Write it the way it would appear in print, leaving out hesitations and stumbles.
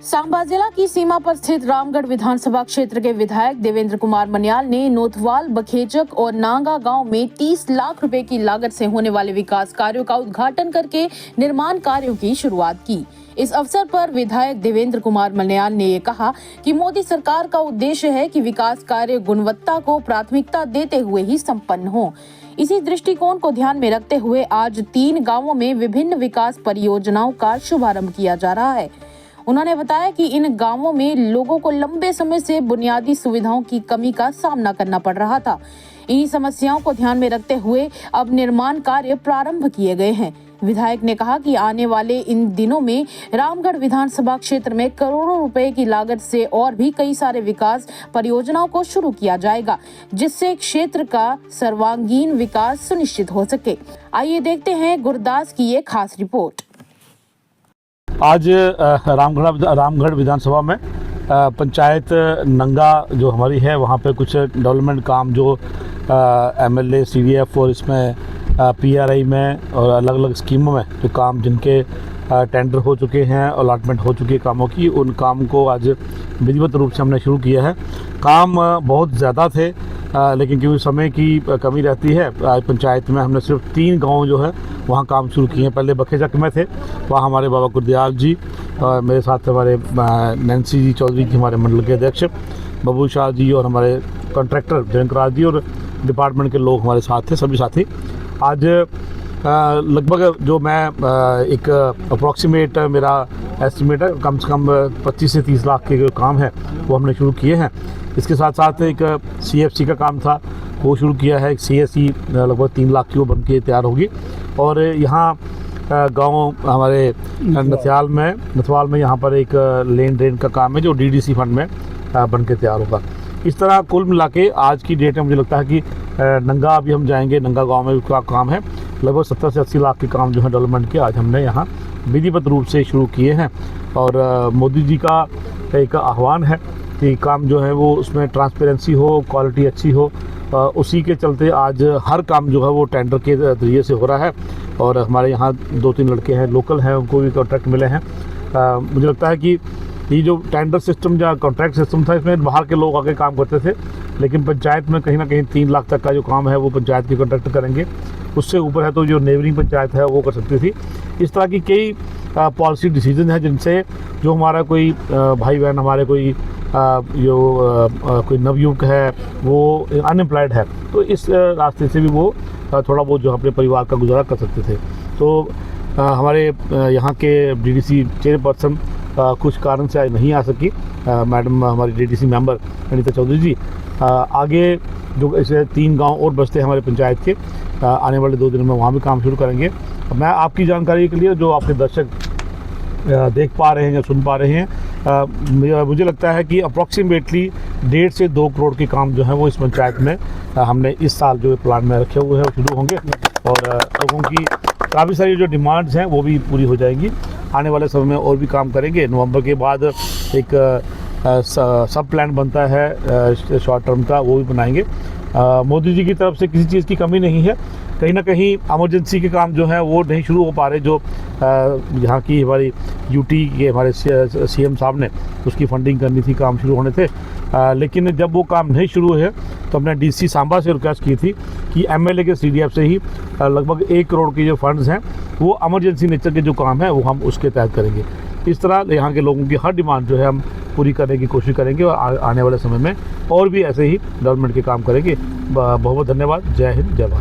सांबा जिला की सीमा पर स्थित रामगढ़ विधानसभा क्षेत्र के विधायक देवेंद्र कुमार मन्याल ने नोथवाल, बखेचक और नांगा गांव में 30 लाख रुपए की लागत से होने वाले विकास कार्यों का उद्घाटन करके निर्माण कार्यों की शुरुआत की। इस अवसर पर विधायक देवेंद्र कुमार मन्याल ने ये कहा कि मोदी सरकार का उद्देश्य है कि विकास कार्य गुणवत्ता को प्राथमिकता देते हुए ही संपन्न हो। इसी दृष्टिकोण को ध्यान में रखते हुए आज 3 गाँवों में विभिन्न विकास परियोजनाओं का शुभारंभ किया जा रहा है। उन्होंने बताया कि इन गांवों में लोगों को लंबे समय से बुनियादी सुविधाओं की कमी का सामना करना पड़ रहा था। इन्हीं समस्याओं को ध्यान में रखते हुए अब निर्माण कार्य प्रारंभ किए गए हैं। विधायक ने कहा कि आने वाले इन दिनों में रामगढ़ विधानसभा क्षेत्र में करोड़ों रुपए की लागत से और भी कई सारे विकास परियोजनाओं को शुरू किया जाएगा, जिससे क्षेत्र का सर्वांगीण विकास सुनिश्चित हो सके। आइए देखते हैं गुरदास की ये खास रिपोर्ट। आज रामगढ़ विधानसभा में पंचायत नंगा जो हमारी है वहाँ पे कुछ डेवलपमेंट काम जो एमएलए, सीडीएफ और इसमें पीआरआई में और अलग अलग स्कीमों में जो काम जिनके टेंडर हो चुके हैं, अलॉटमेंट हो चुकी है कामों की, उन काम को आज विधिवत रूप से हमने शुरू किया है। काम बहुत ज़्यादा थे लेकिन क्योंकि समय की कमी रहती है, आज पंचायत में हमने सिर्फ 3 गांव जो है वहाँ काम शुरू किए हैं। पहले बखेचक में थे, वहाँ हमारे बाबा गुरदयाल जी और मेरे साथ हमारे नैन्सी जी चौधरी जी हमारे मंडल के अध्यक्ष, बबू शाह जी और हमारे कॉन्ट्रैक्टर जयंत जी और डिपार्टमेंट के लोग हमारे साथ थे, सभी साथी। आज लगभग जो मैं एक अप्रॉक्सीमेट मेरा एस्टिमेट है, कम से कम 25 से 30 लाख के जो काम है वो हमने शुरू किए हैं। इसके साथ साथ एक सीएफसी का काम था वो शुरू किया है। एक सीएससी लगभग 3 लाख की वो बन के तैयार होगी। और यहाँ गांव हमारे नथवाल में यहाँ पर एक लेन ड्रेन का काम है जो डीडीसी फंड में बन के तैयार होगा। इस तरह कुल मिला के आज की डेट में मुझे लगता है कि नंगा अभी हम जाएंगे, नंगा गांव में उसका काम है लगभग 70 से 80 लाख के काम जो है डेवलपमेंट के आज हमने यहाँ विधिवत रूप से शुरू किए हैं। और मोदी जी का एक आह्वान है कि काम जो है वो उसमें ट्रांसपेरेंसी हो, क्वालिटी अच्छी हो, उसी के चलते आज हर काम जो है वो टेंडर के जरिए से हो रहा है। और हमारे यहाँ 2-3 लड़के हैं लोकल हैं, उनको भी कॉन्ट्रैक्ट मिले हैं। मुझे लगता है कि ये जो टेंडर सिस्टम या कॉन्ट्रैक्ट सिस्टम था इसमें बाहर के लोग आके काम करते थे, लेकिन पंचायत में कहीं ना कहीं 3 लाख तक का जो काम है वो पंचायत के कॉन्ट्रैक्ट करेंगे। उससे ऊपर है तो जो नेबरिंग पंचायत है वो कर सकती थी। इस तरह की कई पॉलिसी डिसीजन है जिनसे जो हमारा कोई भाई बहन हमारे कोई कोई नवयुवक है वो अनएम्प्लॉयड है, तो इस रास्ते से भी वो थोड़ा बहुत जो अपने परिवार का गुजारा कर सकते थे। तो हमारे यहाँ के डीडीसी चेयरपर्सन कुछ कारण से आज नहीं आ सकी, मैडम हमारी डीडीसी मेंबर अनीता चौधरी जी। आगे जो ऐसे 3 गांव और बचते हैं हमारे पंचायत के, आने वाले 2 दिनों में वहाँ भी काम शुरू करेंगे। मैं आपकी जानकारी के लिए जो आपके दर्शक देख पा रहे हैं या सुन पा रहे हैं, मुझे लगता है कि अप्रॉक्सीमेटली 1.5 से 2 करोड़ के काम जो है वो इस पंचायत में हमने इस साल जो प्लान में रखे हुए हैं वो शुरू होंगे। और लोगों की काफ़ी सारी जो डिमांड्स हैं वो भी पूरी हो जाएंगी। आने वाले समय में और भी काम करेंगे। नवंबर के बाद एक सब प्लान बनता है शॉर्ट टर्म का, वो भी बनाएंगे। मोदी जी की तरफ से किसी चीज़ की कमी नहीं है। कहीं ना कहीं इमरजेंसी के काम जो है वो नहीं शुरू हो पा रहे, जो यहाँ की हमारी यूटी के हमारे सीएम साहब ने उसकी फंडिंग करनी थी, काम शुरू होने थे। लेकिन जब वो काम नहीं शुरू हुए तो हमने डीसी सांबा से रिक्वेस्ट की थी कि एमएलए के सीडीएफ से ही लगभग 1 करोड़ के जो फंड्स हैं वो इमरजेंसी नेचर के जो काम है वो हम उसके तहत करेंगे। इस तरह यहाँ के लोगों की हर डिमांड जो है हम पूरी करने की कोशिश करेंगे और आने वाले समय में और भी ऐसे ही डेवलपमेंट के काम करेंगे। बहुत बहुत धन्यवाद। जय हिंद, जय भारत।